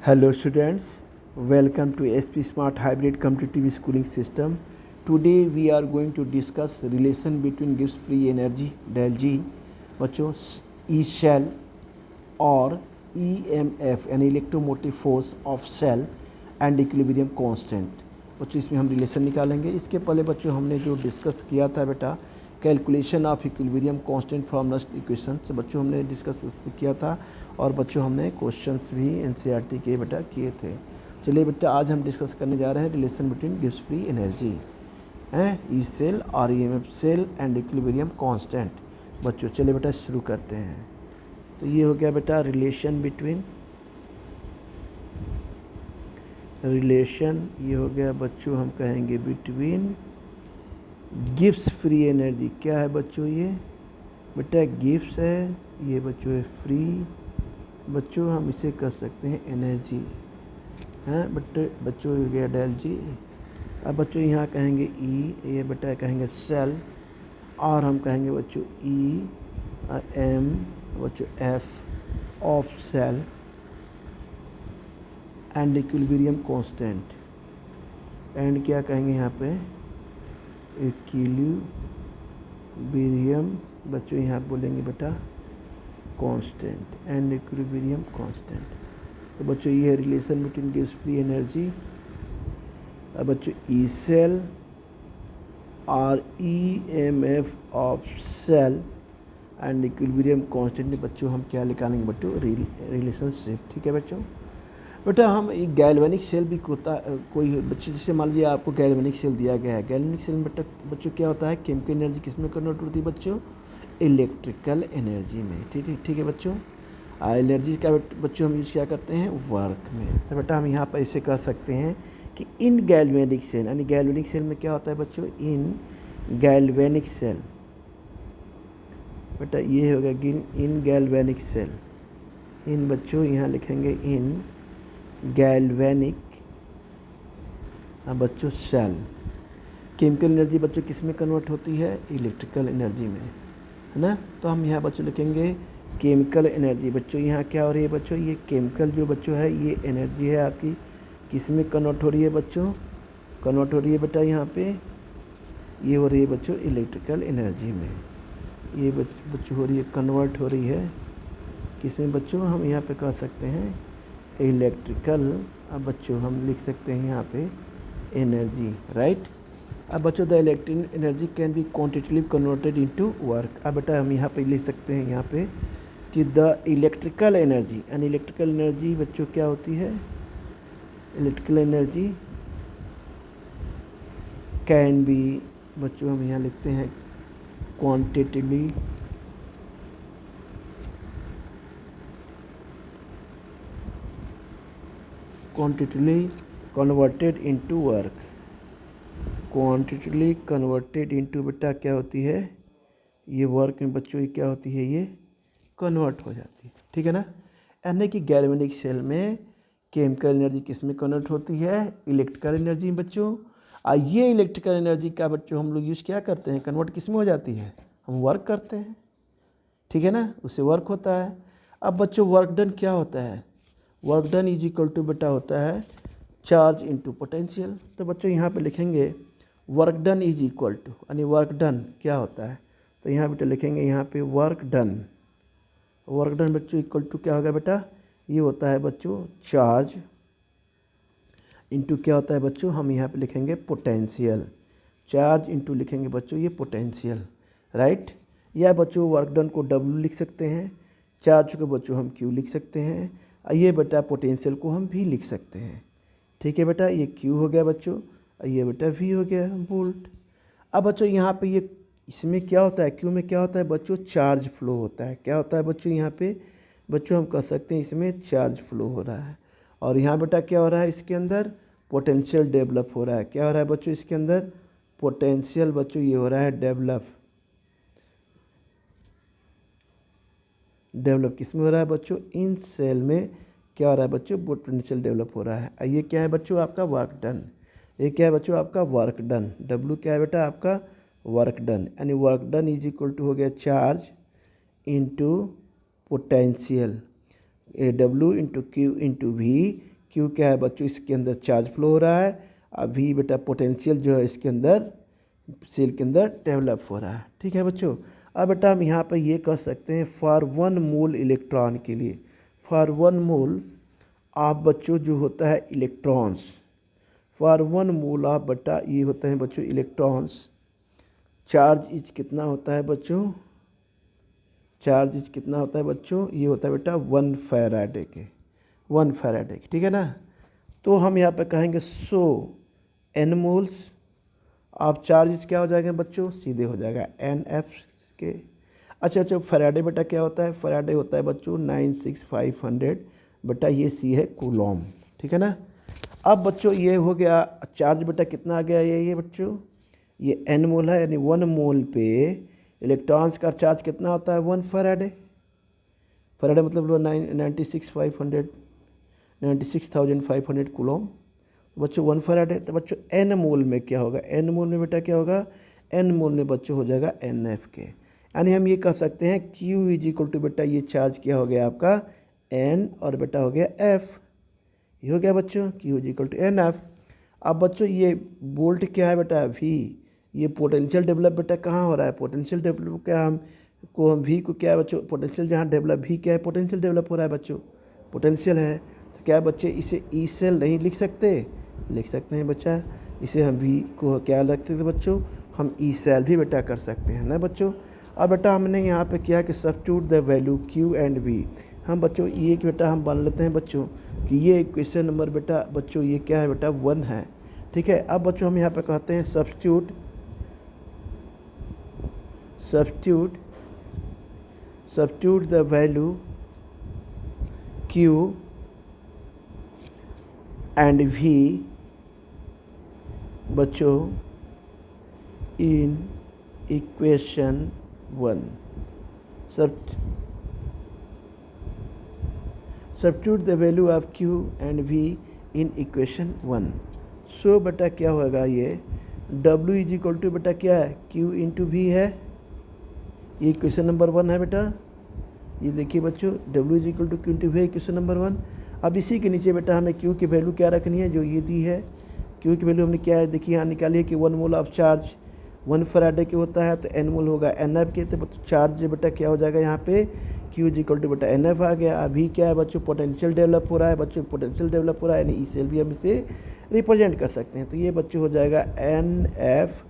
Hello students, welcome to SP Smart Hybrid Competitive Schooling System. Today we are going to discuss relation between Gibbs free energy del G बच्चों E shell और EMF यानी electromotive force of cell and equilibrium constant. बच्चों इसमें हम relation निकालेंगे। इसके पहले बच्चों हमने जो डिस्कस किया था बेटा calculation of equilibrium constant from next equation से बच्चों हमने डिस्कस किया था और बच्चों हमने क्वेश्चंस भी एनसीईआरटी के बेटा किए थे। चलिए बेटा आज हम डिस्कस करने जा रहे हैं relation between Gibbs free energy E cell और EMF cell and equilibrium constant. बच्चों चलिए बेटा शुरू करते हैं। तो ये हो गया बेटा रिलेशन बिटवीन ये हो गया बच्चों हम कहेंगे बिटवीन गिब्स फ्री एनर्जी। क्या है बच्चों ये बेटा गिब्स है, ये बच्चों है फ्री। बच्चों हम इसे कर सकते हैं एनर्जी हैं बच्चों हो गया डेल जी। अब बच्चों यहाँ कहेंगे ई, ये बेटा कहेंगे सेल और हम कहेंगे बच्चों ई एम बच्चों F of cell and equilibrium constant and क्या कहेंगे यहाँ पे इक्विलिब्रियम बच्चों यहाँ बोलेंगे बेटा कांस्टेंट एंड इक्विलिब्रियम कांस्टेंट। तो बच्चों ये है relation between Gibbs free energy. अब बच्चों ई सेल और EMF of cell and equilibrium constant बच्चों हम क्या निकालेंगे बच्चों रिलेशनशिप। ठीक है बच्चों। बेटा हम एक गैल्वेनिक सेल भी होता कोई बच्चे जैसे मान लीजिए आपको गैल्वेनिक सेल दिया गया है। गैल्वेनिक सेल में बेटा बच्चों क्या होता है केमिकल एनर्जी किस में कन्वर्ट होती है बच्चों इलेक्ट्रिकल एनर्जी में। ठीक है बच्चों। एनर्जी का बच्चों हम यूज क्या करते हैं वर्क में। तो बेटा हम यहाँ पर ऐसे कह सकते हैं कि इन गैल्वेनिक सेल यानी गैल्वेनिक सेल में क्या होता है बच्चों इन गैल्वेनिक सेल बेटा ये हो गया इन गैल्वेनिक सेल। इन बच्चों यहाँ लिखेंगे इन गैल्वेनिक बच्चों सेल। केमिकल एनर्जी बच्चों किस में कन्वर्ट होती है इलेक्ट्रिकल एनर्जी में, है ना। तो हम यहाँ बच्चों लिखेंगे केमिकल एनर्जी। बच्चों यहाँ क्या हो रही है बच्चों ये केमिकल जो बच्चों है ये एनर्जी है आपकी किस में कन्वर्ट हो रही है बच्चों कन्वर्ट हो रही है बेटा यहाँ पे ये हो रही है बच्चों इलेक्ट्रिकल एनर्जी में। ये बच्चों हो रही है कन्वर्ट हो रही है किस में बच्चों हम यहाँ पे कह सकते हैं इलेक्ट्रिकल। अब बच्चों हम लिख सकते हैं यहाँ पे एनर्जी राइट। अब बच्चों the electric energy can be quantitatively converted into work. अब बेटा हम यहाँ पे लिख सकते हैं यहाँ पे कि the electrical energy and electrical energy बच्चों क्या होती है इलेक्ट्रिकल एनर्जी कैन बी बच्चों हम यहाँ लिखते हैं quantitatively converted into work. Quantitatively converted into बेटा क्या होती है ये वर्क में बच्चों ये क्या होती है ये कन्वर्ट हो जाती है। ठीक है ना। यानी कि गैल्वेनिक सेल में केमिकल एनर्जी किस में कन्वर्ट होती है इलेक्ट्रिकल एनर्जी में बच्चों। ये इलेक्ट्रिकल एनर्जी का बच्चों हम लोग यूज़ क्या करते हैं कन्वर्ट किस में हो जाती है हम वर्क करते हैं। ठीक है ना उससे वर्क होता है। अब बच्चों वर्क डन क्या होता है work done is equal to बेटा होता है चार्ज इनटू पोटेंशियल। तो बच्चों यहाँ पे लिखेंगे work done is equal to यानी वर्क डन क्या होता है तो यहाँ बेटा लिखेंगे यहाँ पे वर्क डन बच्चों इक्वल टू क्या होगा बेटा ये होता है बच्चों चार्ज इंटू क्या होता है बच्चों हम यहाँ पे लिखेंगे पोटेंशियल। चार्ज इंटू लिखेंगे बच्चों ये पोटेंशियल राइट। या बच्चों वर्क डन को W लिख सकते हैं चार्ज को बच्चों हम Q लिख सकते हैं ये बेटा पोटेंशियल को हम V लिख सकते हैं। ठीक है बेटा ये Q हो गया बच्चों ये बेटा V हो गया वोल्ट। अब बच्चों यहाँ पे ये इसमें क्या होता है Q में क्या होता है बच्चों चार्ज फ्लो होता है। क्या होता है बच्चों यहाँ पे बच्चों हम कह सकते हैं इसमें चार्ज फ्लो हो रहा है और यहाँ बेटा क्या हो रहा है इसके अंदर पोटेंशियल डेवलप हो रहा है। क्या हो रहा है बच्चों इसके अंदर पोटेंशियल बच्चों ये हो रहा है डेवलप किस में हो रहा है बच्चों इन सेल में क्या हो रहा है बच्चों पोटेंशियल डेवलप हो रहा है। ये क्या है बच्चों आपका वर्क डन। ये क्या है बच्चों आपका वर्क डन W क्या है बेटा आपका वर्क डन यानी work done is equal to हो गया charge into potential W into Q into V Q क्या है बच्चों, इसके अंदर चार्ज फ्लो हो रहा है, और वी बेटा पोटेंशियल जो है इसके अंदर सेल के अंदर डेवलप हो रहा है। ठीक है बच्चों। अब बेटा हम यहाँ पर ये कह सकते हैं फॉर 1 मोल इलेक्ट्रॉन के लिए, फॉर 1 मोल आप बच्चों जो होता है इलेक्ट्रॉन्स, फॉर 1 मोल ऑफ बेटा ये होता है बच्चों इलेक्ट्रॉन्स, चार्ज इज कितना होता है बच्चों, चार्ज इज कितना होता है बच्चों, ये होता है बेटा 1 फैराडे के, 1 फैराडे के। ठीक है ना। तो हम यहाँ पे कहेंगे सो एन मोल्स आप चार्ज क्या हो जाएगा बच्चों, सीधे हो जाएगा एन एफ के। अच्छा फैराडे बेटा क्या होता है, फैराडे होता है बच्चों 96500 बेटा, ये सी है कूलॉम। ठीक है ना। अब बच्चों ये हो गया चार्ज बेटा कितना आ गया, ये बच्चों ये एन मोल है, यानी 1 मोल पे इलेक्ट्रॉन्स का चार्ज कितना होता है 1 फैराडे। फैराडे मतलब 96,500 कूलॉम बच्चों 1 फैराडे। तो बच्चों एन मोल में क्या होगा, एन मोल में बेटा क्या होगा, एन मोल में बच्चों हो जाएगा एन एफ के। यानी हम ये कह सकते हैं Q इज इक्वल टू बेटा ये चार्ज क्या हो गया आपका N और बेटा हो गया F, ये हो गया बच्चों Q is equal to N F. अब बच्चों ये वोल्ट क्या है बेटा V, ये पोटेंशियल डेवलप बेटा कहाँ हो रहा है, पोटेंशियल डेवलप क्या हम V को क्या है बच्चों, पोटेंशियल जहाँ डेवलप V क्या है, पोटेंशियल डेवलप हो रहा है बच्चों, पोटेंशियल है। तो क्या बच्चे इसे ई सेल नहीं लिख सकते, लिख सकते हैं बच्चा, इसे हम V को क्या लगते थे बच्चों, हम ई सेल भी बेटा कर सकते हैं ना बच्चों। अब बेटा हमने यहाँ पे किया कि substitute the value Q and V, हम बच्चों ये कि बेटा हम मान लेते हैं बच्चों कि ये क्वेश्चन नंबर बेटा बच्चों ये क्या है बेटा 1 है। ठीक है। अब बच्चों हम यहाँ पे कहते हैं substitute the value Q and V बच्चों in equation 1, substitute the value of Q and V in equation 1। सो बेटा क्या होगा, ये W इज इक्वल टू बेटा क्या है Q इंटू V है, ये इक्वेशन नंबर 1 है बेटा, ये देखिए बच्चों W is equal to Q into V equation number 1। अब इसी के नीचे बेटा हमें Q की वैल्यू क्या रखनी है, जो ये दी है Q की वैल्यू हमने क्या है देखिए यहाँ निकाली है कि 1 मोल ऑफ चार्ज 1 फैराडे के होता है, तो N मोल होगा एन एफ के, तो चार्ज बेटा क्या हो जाएगा यहाँ पे Q इज इक्वल टू बेटा एन एफ आ गया। अभी क्या है बच्चों पोटेंशियल डेवलप हो रहा है, बच्चों पोटेंशियल डेवलप हो रहा है, यानी ई सेल भी हम इसे रिप्रेजेंट कर सकते हैं। तो ये बच्चों हो जाएगा एन एफ,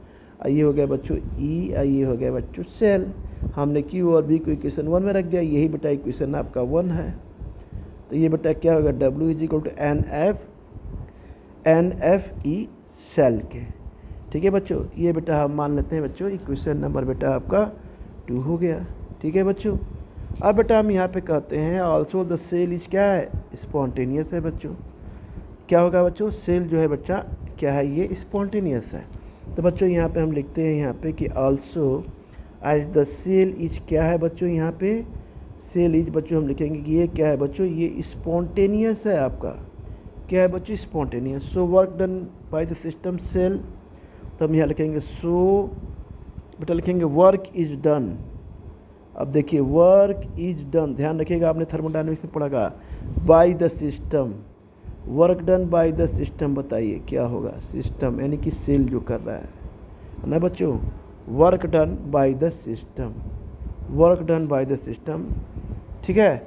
ये हो गया बच्चों ई, ये हो गया बच्चों सेल। हमने Q और V को इक्वेशन 1 में रख दिया, यही बेटा इक्वेशन आपका 1 है। तो ये बेटा क्या होगा W is equal to N F E cell के। ठीक है बच्चों, ये बेटा हम मान लेते हैं बच्चों इक्वेशन नंबर बेटा आपका 2 हो गया। ठीक है बच्चों। अब बेटा हम यहाँ पे कहते हैं ऑल्सो द सेल इज क्या है, स्पॉन्टेनियस है बच्चों। क्या होगा बच्चों, सेल जो है बच्चा क्या है, ये स्पॉन्टेनियस है। तो बच्चों यहाँ पे हम लिखते हैं यहाँ पे कि also as the cell is क्या है बच्चों, यहाँ पे सेल इज बच्चों हम लिखेंगे कि ये क्या है बच्चों, ये स्पॉन्टेनियस है आपका, क्या है बच्चों spontaneous. So work done by the system cell, तो हम यहाँ लिखेंगे सो बेटा लिखेंगे वर्क इज डन। अब देखिए वर्क इज डन, ध्यान रखिएगा आपने थर्मोडायनेमिक्स में पढ़ा था, bye the system, work done by the system, बताइए क्या होगा, सिस्टम यानी कि सेल जो कर रहा है ना बच्चों, work done by the system, work done by the system. ठीक है।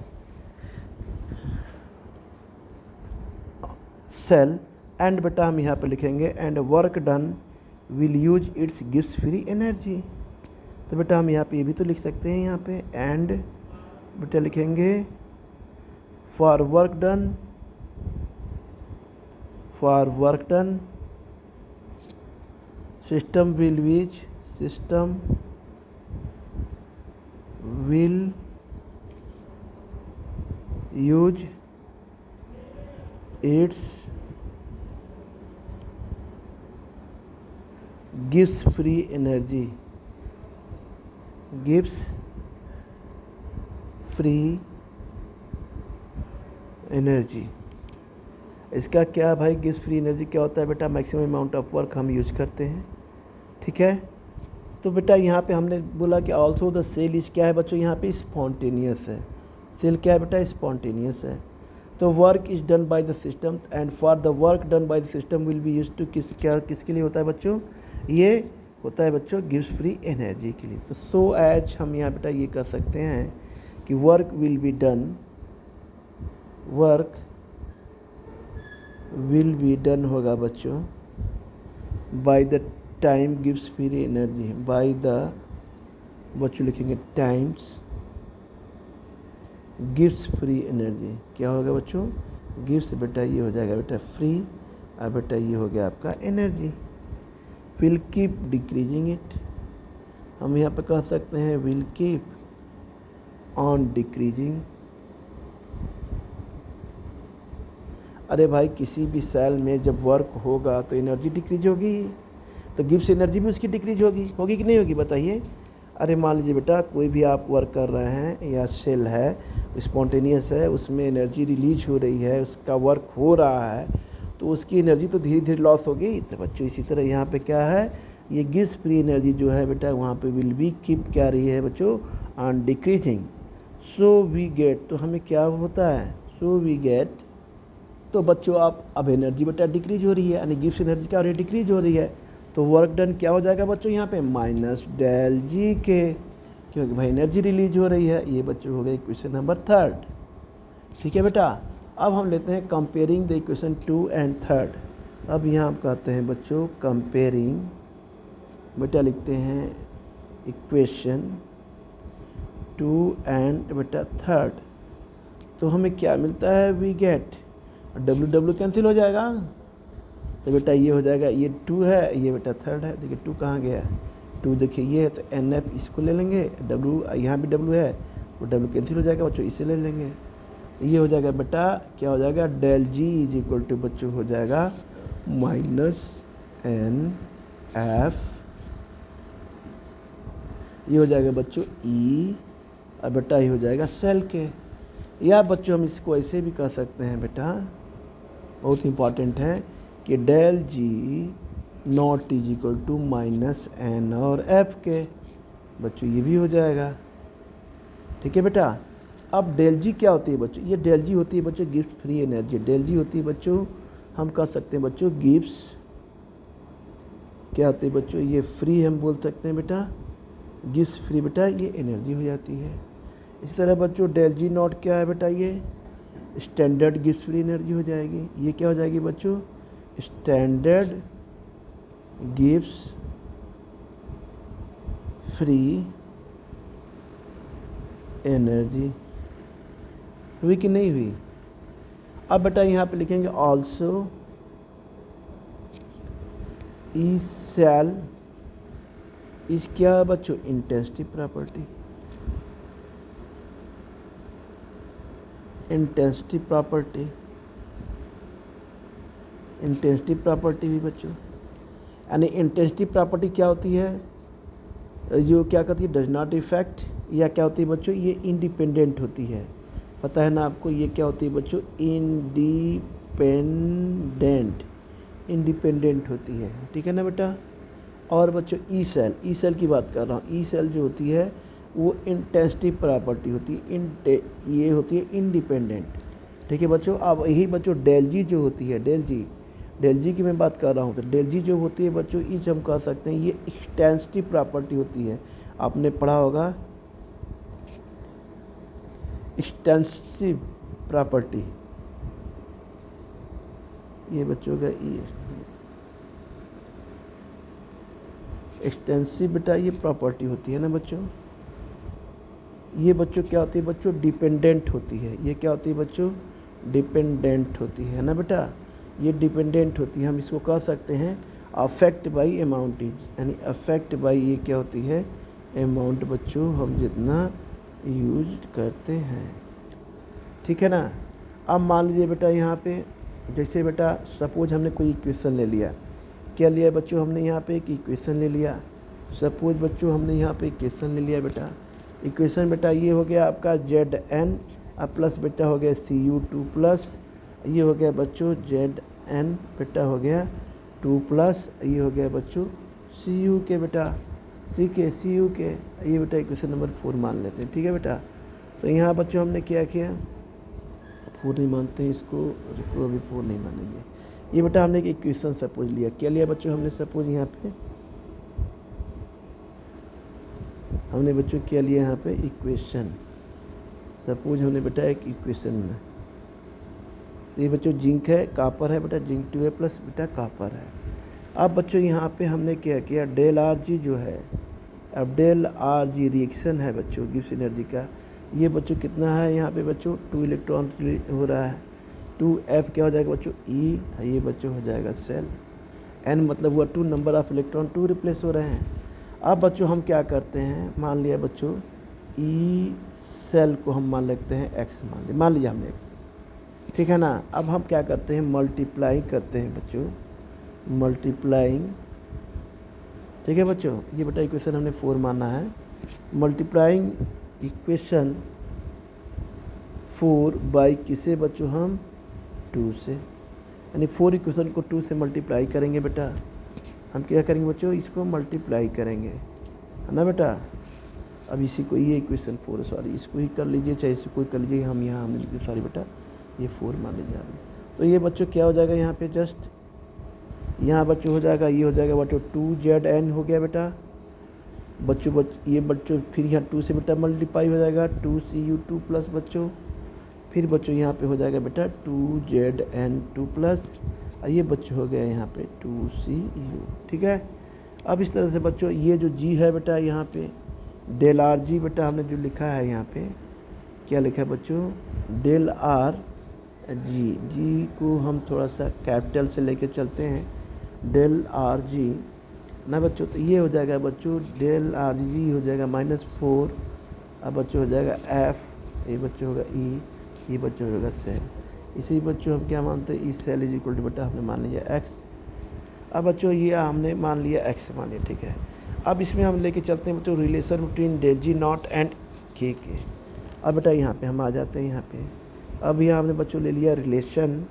सेल एंड बेटा हम यहाँ पे लिखेंगे and work done will use it's gives free energy. तो बेटा हम यहाँ पे ये भी तो लिख सकते हैं, यहाँ पे एंड बेटा लिखेंगे for work done system will use it's gives free energy, gives free energy. इसका क्या भाई गिव्स फ्री एनर्जी क्या होता है बेटा, मैक्सिमम अमाउंट ऑफ वर्क हम यूज करते हैं। ठीक है। तो बेटा यहाँ पे हमने बोला कि ऑल्सो द सेल इज क्या है बच्चों, यहाँ पे स्पॉन्टेनियस है, सेल क्या है बेटा स्पॉन्टेनियस है। तो work is done by the system and for the work done by the system will be use to किसके लिए होता है बच्चों, ये होता है बच्चों गिव्स फ्री एनर्जी के लिए। तो सो एज हम यहाँ बेटा ये कर सकते हैं कि वर्क विल बी डन होगा बच्चों by the time gives free energy, by the बच्चों लिखेंगे टाइम्स गिव्स फ्री एनर्जी। क्या होगा बच्चों, गिव्स बेटा ये हो जाएगा बेटा फ्री, और बेटा ये हो गया आपका energy. Will keep decreasing it, हम यहाँ पे कह सकते हैं विल कीप ऑन डिक्रीजिंग। अरे भाई किसी भी सेल में जब वर्क होगा तो एनर्जी डिक्रीज होगी, तो गिव्स एनर्जी भी उसकी डिक्रीज होगी कि नहीं होगी बताइए। अरे मान लीजिए बेटा कोई भी आप वर्क कर रहे हैं या सेल है स्पॉन्टेनियस है, उसमें एनर्जी रिलीज हो रही है, उसका वर्क हो रहा है, तो उसकी एनर्जी तो धीरे धीरे लॉस होगी। तो बच्चों इसी तरह यहाँ पे क्या है, ये गिव्स फ्री एनर्जी जो है बेटा वहाँ पे विल बी कीप क्या रही है बच्चों on decreasing. So we get, तो हमें क्या होता है, सो वी गेट, तो बच्चों आप अब एनर्जी बेटा डिक्रीज हो रही है, यानी गिव्स एनर्जी क्या हो रही है, डिक्रीज हो रही है। तो वर्क डन क्या हो जाएगा बच्चों यहाँ पे माइनस डेल जी के, क्योंकि भाई एनर्जी रिलीज हो रही है। ये बच्चों हो गया इक्वेशन नंबर 3। ठीक है बेटा, अब हम लेते हैं कंपेयरिंग द इक्वेशन 2 एंड 3। अब यहाँ हम कहते हैं बच्चों कंपेयरिंग, बेटा लिखते हैं इक्वेशन 2 एंड बेटा 3। तो हमें क्या मिलता है, वी गेट, डब्ल्यू कैंसिल हो जाएगा, तो बेटा ये हो जाएगा, ये 2 है, ये बेटा 3 है। देखिए 2 कहाँ गया, 2 देखिए ये है, तो एन एफ इसको ले लेंगे, डब्ल्यू यहाँ भी डब्ल्यू है, तो डब्ल्यू कैंसिल हो जाएगा बच्चों, इसे ले लेंगे। ये हो जाएगा बेटा क्या हो जाएगा, del G is equal to बच्चों हो जाएगा माइनस एन एफ, ये हो जाएगा बच्चों ई, और बेटा ये हो जाएगा सेल के। या बच्चों हम इसको ऐसे भी कह सकते हैं बेटा, बहुत इंपॉर्टेंट है कि del G not is equal to minus N और एफ के, बच्चों ये भी हो जाएगा। ठीक है बेटा, अब डेल जी क्या होती है बच्चों, ये डेल जी होती है बच्चों गिव्स फ्री एनर्जी। डेल जी होती है बच्चों, हम कह सकते हैं बच्चों गिव्स, क्या होती है बच्चों, ये फ्री हम बोल सकते हैं बेटा, गिव्स फ्री बेटा ये एनर्जी हो जाती है। इसी तरह बच्चों डेल जी नॉट क्या है बेटा, ये स्टैंडर्ड गिव्स फ्री एनर्जी हो जाएगी। ये क्या हो जाएगी बच्चों, स्टैंडर्ड गिव्स फ्री एनर्जी। हुई कि नहीं हुई। अब बेटा यहाँ पे लिखेंगे ऑल्सो ई सेल इस क्या बच्चों, intensity property, intensity property, intensity property भी बच्चों, यानी इंटेंसिटी प्रॉपर्टी क्या होती है, जो क्या कहती है डज नॉट इफेक्ट, या क्या होती है बच्चों, ये इंडिपेंडेंट होती है। पता है ना आपको, ये क्या होती है बच्चों, इंडिपेंडेंट होती है। ठीक है ना बेटा। और बच्चों ई सेल की बात कर रहा हूँ। ई सेल जो होती है वो इंटेंसिटी प्रॉपर्टी होती है, ये होती है इंडिपेंडेंट। ठीक है बच्चों। अब यही बच्चों डेल जी जो होती है, डेल जी की मैं बात कर रहा हूँ, तो डेल जी जो होती है बच्चों इस हम कह सकते हैं ये एक्सटेंसिव प्रॉपर्टी होती है। आपने पढ़ा होगा एक्सटेंसिव प्रॉपर्टी, ये बच्चों का ये एक्सटेंसिव बेटा ये प्रॉपर्टी होती है ना बच्चों। ये बच्चों क्या होती है बच्चों, डिपेंडेंट होती है। ये क्या होती है बच्चों, डिपेंडेंट होती है ना बेटा। ये डिपेंडेंट होती है, हम इसको कह सकते हैं अफेक्ट बाई अमाउंट इज, यानी अफेक्ट बाई ये क्या होती है, अमाउंट बच्चों हम जितना यूज करते हैं। ठीक है ना। अब मान लीजिए बेटा यहाँ पे जैसे बेटा सपोज हमने कोई इक्वेशन ले लिया, क्या लिया बच्चों हमने यहाँ पे एक इक्वेशन ले लिया। सपोज बच्चों हमने यहाँ पे इक्वेशन ले लिया बेटा, इक्वेशन बेटा ये हो गया आपका जेड एन प्लस बेटा हो गया सी यू 2 प्लस, ये हो गया बच्चों जेड एन बेटा हो गया 2 प्लस, ये हो गया बच्चों सी यू के बेटा सी यू के, ये बेटा इक्वेशन नंबर 4 मान लेते हैं। ठीक है बेटा। तो यहाँ बच्चों हमने क्या किया, 4 नहीं मानते हैं इसको अभी 4 नहीं मानेंगे। ये बेटा हमने एक इक्वेशन सपोज लिया। क्या लिया बच्चों हमने सपोज यहाँ पे? हमने बच्चों क्या लिया यहाँ पे? इक्वेशन। सपोज हमने बेटा एक इक्वेशन में, तो ये बच्चों जिंक है, कापर है बेटा, जिंक 2 है प्लस बेटा कापर है। अब बच्चों यहाँ पे हमने क्या किया, डेल आर जी जो है, अब डेल आर जी रिएक्शन है बच्चों गिब्स एनर्जी का। ये बच्चों कितना है यहाँ पे बच्चों? 2 इलेक्ट्रॉन हो रहा है। 2f क्या हो जाएगा बच्चों? ई। ये बच्चों हो जाएगा सेल। n मतलब हुआ 2, नंबर ऑफ इलेक्ट्रॉन 2 रिप्लेस हो रहे हैं। अब बच्चों हम क्या करते हैं, मान लिया बच्चों ई सेल को हम मान लेते हैं x, मान लिया हमने x, ठीक है ना। अब हम क्या करते हैं, मल्टीप्लाई करते हैं बच्चों, मल्टीप्लाइंग, ठीक है बच्चों। ये बेटा इक्वेशन हमने 4 माना है। मल्टीप्लाइंग इक्वेशन 4 बाई किसे बच्चों? हम 2 से, यानी 4 इक्वेशन को 2 से मल्टीप्लाई करेंगे बेटा। हम क्या करेंगे बच्चों? इसको मल्टीप्लाई करेंगे, है ना बेटा। अब इसी को, ये इक्वेशन 4 सॉरी, इसको ही कर लीजिए, चाहे इसको ही कर लीजिए। हम यहाँ हमने लिखिए सॉरी बेटा, ये 4 मान लीजिए आपने। तो ये बच्चों क्या हो जाएगा यहाँ पे? जस्ट यहाँ बच्चों हो जाएगा, ये हो जाएगा बच्चों 2Zn हो गया बेटा बच्चों। ये बच्चों फिर यहाँ 2 से बेटा मल्टीप्लाई हो जाएगा 2Cu2 प्लस बच्चों, फिर बच्चों यहाँ पे हो जाएगा बेटा 2Zn2 प्लस, ये बच्चों हो गया यहाँ पे 2Cu, ठीक है। अब इस तरह से बच्चों ये जो जी है बेटा यहाँ पे डेल आर जी बेटा हमने जो लिखा है यहाँ पे, क्या लिखा है बच्चों? Del R G. जी को हम थोड़ा सा कैपिटल से लेके चलते हैं, डेल आर जी ना बच्चों। तो ये हो जाएगा बच्चों डेल आर जी हो जाएगा -4। अब बच्चों हो जाएगा एफ, ये बच्चों होगा ई, ये बच्चों होगा सेल। इसी बच्चों हम क्या मानते हैं? E cell is equal to बेटा हमने मान लिया एक्स। अब बच्चों ये हमने मान लिया एक्स मान लिया, ठीक है। अब इसमें हम लेके चलते हैं बच्चों relation between del G not and K. अब बेटा यहाँ पे हम आ जाते हैं यहाँ पे। अब यहाँ हमने बच्चों ले लिया रिलेशन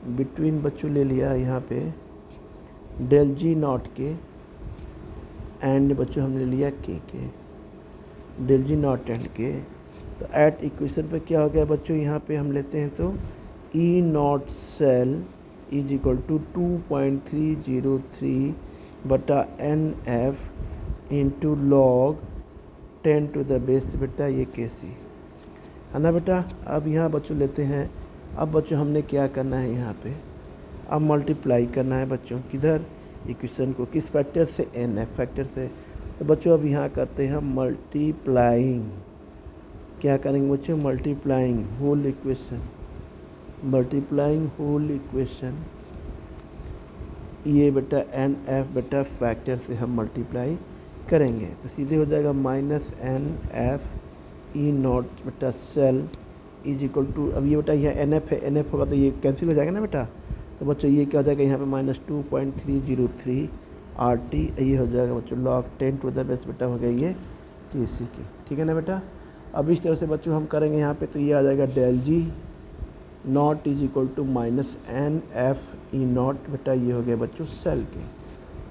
बिटवीन बच्चों ले लिया यहाँ पे डेल जी नॉट के एंड बच्चों हमने लिया के, डेल जी नॉट एंड के। तो एट इक्वेशन पे क्या हो गया बच्चों? यहाँ पे हम लेते हैं तो E not cell is equal to 2.303 बटा NF into log 10 to the base बेटा ये KC, है ना बेटा। अब यहाँ बच्चों लेते हैं, अब बच्चों हमने क्या करना है यहाँ पे? अब मल्टीप्लाई करना है बच्चों, किधर? इक्वेशन को, किस फैक्टर से? NF फैक्टर से। तो बच्चों अब यहाँ करते हैं मल्टीप्लाइंग, क्या करेंगे बच्चों? Multiplying whole equation, multiplying whole equation, ये बेटा NF बेटा फैक्टर से हम मल्टीप्लाई करेंगे। तो सीधे हो जाएगा -NF ई नॉट बेटा सेल इज इक्वल टू, अब ये बेटा यहाँ NF है, NF होगा तो ये कैंसिल हो जाएगा ना बेटा। तो बच्चों ये क्या हो जाएगा यहाँ पे -2.303 RT, ये हो जाएगा बच्चों log 10 टू द बेस बेटा हो गया ये KC की, ठीक है ना बेटा। अब इस तरह से बच्चों हम करेंगे यहाँ पे, तो ये आ जाएगा del G not is equal to -NF E not बेटा, ये हो गया बच्चों सेल के।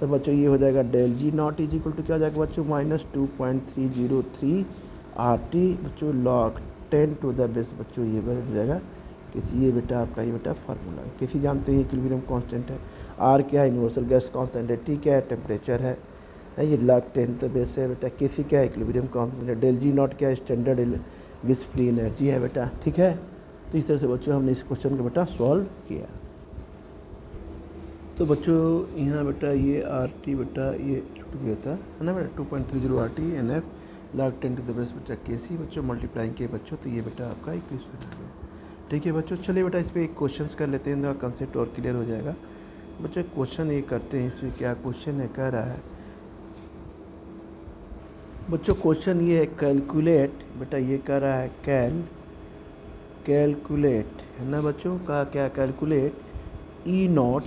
तो बच्चों ये हो जाएगा del G not is equal to क्या हो जाएगा बच्चों? -2.303 RT बच्चों log 10 टू द बेस बच्चों ये बन जाएगा किसी, ये बेटा आपका ये बेटा फार्मूला है। किसी जानते हैं इक्विलिब्रियम कांस्टेंट है, आर क्या है? यूनिवर्सल गैस कांस्टेंट है, टी क्या है? टेम्परेचर है, ये log 10 तो बेस है बेटा। केसी क्या है? इक्विलिब्रियम कांस्टेंट है। डेल जी नॉट क्या है? स्टैंडर्ड गिब्स फ्री एनर्जी है बेटा, ठीक है। तो इस तरह से बच्चों हमने इस क्वेश्चन को बेटा सॉल्व किया। तो बच्चों यहाँ बेटा ये आर टी बेटा ये छूट गया था, है ना बेटा, 2.30 RT NF log 10 to the base बेटा KC बच्चों मल्टीप्लाइंग किए बच्चों। तो ये बेटा आपका इक्वेशन है, ठीक है बच्चों। चलिए बेटा इस पर एक क्वेश्चन कर लेते हैं, तो कंसेप्ट और क्लियर हो जाएगा बच्चों। क्वेश्चन ये करते हैं, इसमें क्या क्वेश्चन है कह रहा है बच्चों। क्वेश्चन ये है कैलकुलेट बेटा, ये कह रहा है कैलकुलेट है ना बच्चों का, क्या कैलकुलेट ई नॉट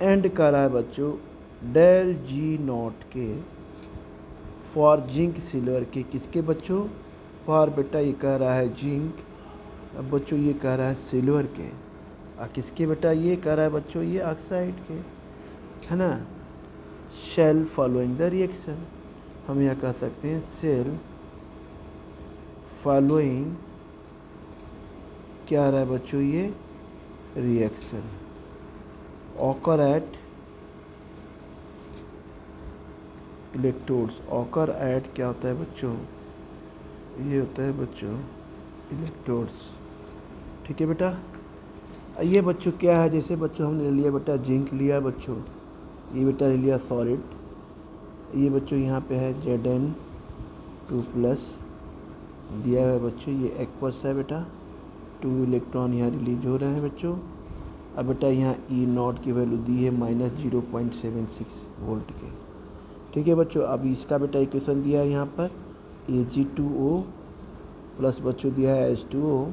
एंड कर रहा है बच्चों डेल जी नॉट के फॉर जिंक सिल्वर के, किसके बच्चों? फॉर बेटा ये कह रहा है जिंक, अब बच्चों ये कह रहा है सिल्वर के, और किसके बेटा? ये कह रहा है बच्चों ये ऑक्साइड के, है ना। शेल फॉलोइंग द रिएक्शन, हम यहाँ कह सकते हैं सेल फॉलोइंग क्या आ रहा है बच्चों, ये reaction occur eight electrodes. Occur eight क्या होता है बच्चों, ये होता है बच्चों इलेक्ट्रोड्स। ठीक है बेटा। ये बच्चों क्या है, जैसे बच्चों हमने ले लिया बेटा जिंक लिया बच्चों, ये बेटा ले लिया सॉलिड, ये बच्चों यहाँ पे है Zn2+ दिया है बच्चों, ये एक्वस है बेटा, 2 इलेक्ट्रॉन यहाँ रिलीज हो रहे हैं बच्चों। अब बेटा यहाँ E0 की वैल्यू दी है -0.76 वोल्ट के। ठीक है बच्चों। अब इसका बेटा इक्वेशन दिया है यहाँ पर Ag2O प्लस बच्चों दिया है H2O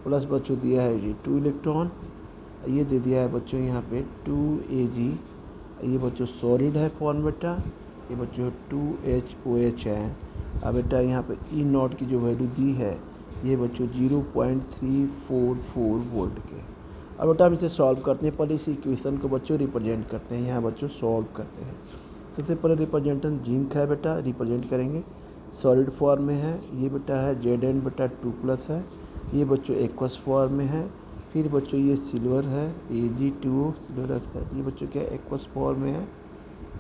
प्लस बच्चों दिया है ये 2 इलेक्ट्रॉन, ये दे दिया है बच्चों यहाँ पे 2Ag, ये बच्चों सॉलिड है फॉर्म बेटा, ये बच्चों 2HOH है। अब बेटा यहाँ पे E0 की जो वैल्यू दी है ये बच्चों 0.344 वोल्ट के। अब बेटा हम इसे सॉल्व करते हैं, पहले इस इक्वेशन को बच्चों रिप्रेजेंट करते हैं, यहाँ बच्चों सॉल्व करते हैं। सबसे पहले रिप्रेजेंटेशन जिंक है बेटा, रिप्रेजेंट करेंगे सॉलिड फॉर्म में है, ये बेटा है Zn बेटा 2+ है, ये बच्चों एक्वस फॉर्म में है। फिर बच्चों ये सिल्वर है Ag2O सिल्वर ऑक्साइड, ये बच्चों क्या एक्वस फॉर्म में है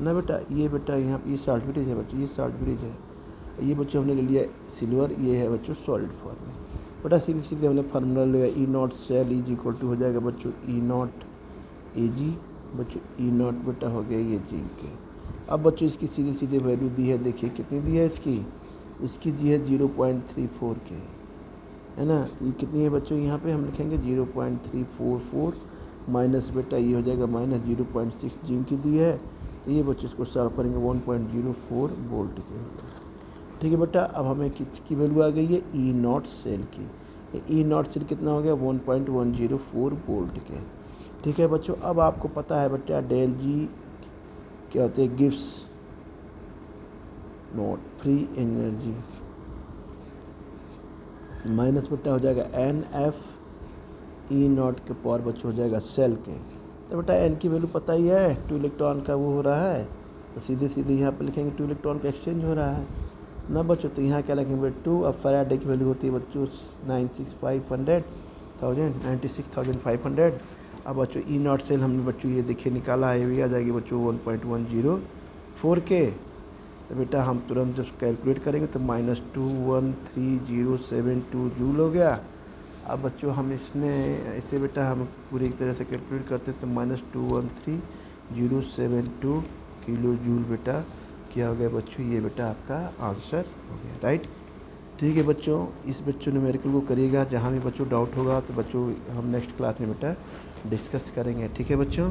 ना बेटा। ये बेटा यहाँ पे ये साल्ट ब्रिज है बच्चों, ये साल्ट ब्रिज है, ये बच्चों हमने ले लिया सिल्वर, ये है बच्चों सॉलिड फॉर्म में। बेटा सीधे सीधे हमने फार्मूला लिया E0 cell is equal to हो जाएगा बच्चों E0 Ag बच्चों, E0 बेटा हो गया ये जिंक के। अब बच्चों इसकी सीधे सीधे वैल्यू दी है, देखिए कितनी दी है इसकी दी है 0.34 के, है ना। ये कितनी है बच्चों, यहाँ पे हम लिखेंगे 0.344 माइनस बेटा ये हो जाएगा -0.6 जिंक की दी है, तो ये बच्चों इसको सॉल्व करेंगे 1.04 वोल्ट के। ठीक है बेटा। अब हमें किसकी वैल्यू आ गई है, E0 सेल की। E0 सेल कितना हो गया 1.104 वोल्ट के। ठीक है बच्चों। अब आपको पता है बेटा डेल जी क्या होते हैं, gives not free energy minus बेटा हो जाएगा NF E0 के पावर बच्चों हो जाएगा सेल के। तो बेटा N की वैल्यू पता ही है, 2 इलेक्ट्रॉन का वो हो रहा है, तो सीधे सीधे यहाँ पे लिखेंगे 2 इलेक्ट्रॉन का एक्सचेंज हो रहा है ना बच्चों। तो यहाँ क्या लिखेंगे 2। अब फैराडे की वैल्यू होती है बच्चों 96,500। अब बच्चों E0 सेल हमने बच्चों ये देखिए निकाला है, ये आ जाएगी बच्चों 1.104 के। तो बेटा हम तुरंत जब कैलकुलेट करेंगे तो -213072 जूल हो गया। अब बच्चों हम इसे बेटा हम पूरी एक तरह से कैलकुलेट करते हैं तो -213072 किलो जूल बेटा क्या हो गया बच्चों, ये बेटा आपका आंसर हो गया, राइट। ठीक है बच्चों, इस बच्चों न्यूमेरिकल को करिएगा, जहाँ भी बच्चों डाउट होगा तो बच्चों हम नेक्स्ट क्लास में बेटा डिस्कस करेंगे। ठीक है बच्चों।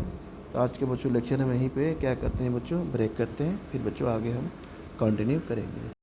तो आज के बच्चों लेक्चर हम यहीं पे क्या करते हैं बच्चों, ब्रेक करते हैं, फिर बच्चों आगे हम कंटिन्यू करेंगे।